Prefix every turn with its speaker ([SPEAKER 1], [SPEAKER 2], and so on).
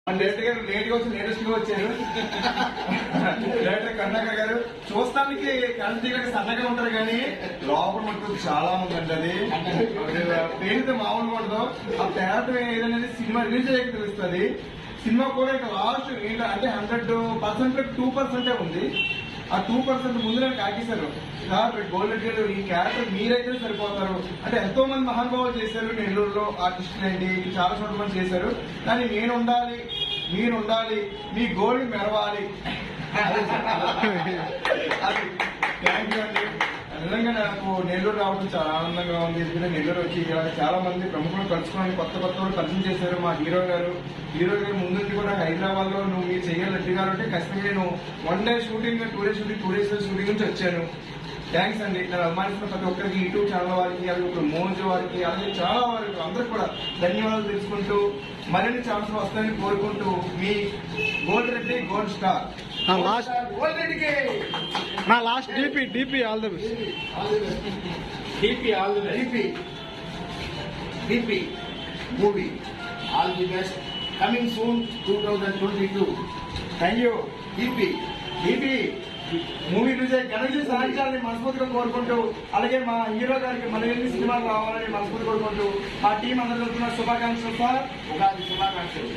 [SPEAKER 1] Late గా వచ్చి latest గా వచ్చారు. డైరెక్టర్ కర్ణాకర్ గారు చూస్తానికి కళ్ళ సన్నగా ఉంటారు కానీ లోపల మటుకు చాలా ఉందండి. అది పేరుతో మామూలుగా ఉండదు. ఆ తేడా ఏదనేది సినిమా రిలీజ్ అయ్యాక తెలుస్తుంది. సినిమా కూడా ఇక లాస్ట్ అంటే 100% 2% ఉంది. ఆ 2% ముందు నేను కాకేశారు. సార్ గోల్డెన్ గేట్ ఈ క్యారెక్టర్ మీరైతే సరిపోతారు అంటే ఎంతో మంది మహానుభావులు చేశారు. నెల్లూరులో ఆర్టిస్టులు ఏంటి చాలా చోట్ల మంది చేశారు. కానీ నేను ఉండాలి, మీరు ఉండాలి, మీ గోల్డ్ మెరవాలి. అది థ్యాంక్ యూ అండి. నిజంగా నాకు నెల్లూరు రావడం చాలా ఆనందంగా ఉంది. ఎందుకంటే నెల్లూరు వచ్చి చాలా మంది ప్రముఖులు కలుసుకొని కొత్త వాళ్ళు పరిచయం చేశారు. మా హీరో గారు ముందు కూడా హైదరాబాద్ లో నువ్వు మీరు చేయాలి గారు అంటే ఖచ్చితంగా నేను 1 day shooting 2 days shooting 2 days shooting నుంచి వచ్చాను. థ్యాంక్స్ అండి. నేను అభిమానిస్తున్న ప్రతి ఒక్కరికి యూట్యూబ్ ఛానల్ వారికి అలాగే మోజ్ వారికి అలాగే చాలా వారికి అందరికి కూడా ధన్యవాదాలు తెలుసుకుంటూ మరిన్ని ఛాన్స్ వస్తాయని కోరుకుంటూ మీ gold Reddy gold star gold రెడ్డికి
[SPEAKER 2] నా last DP all the best.
[SPEAKER 3] DP movie all the best coming soon 2022.
[SPEAKER 1] Thank you. DP movie చూసే ఘనత సాధించాలని మనస్ఫూర్తిగా కోరుకుంటూ అలాగే మా హీరో గారికి మళ్ళీ సినిమాలు రావాలని మనస్ఫూర్తి కోరుకుంటూ మా టీం అందరూ శుభాకాంక్షలు సార్.
[SPEAKER 3] ఉగాది శుభాకాంక్షలు.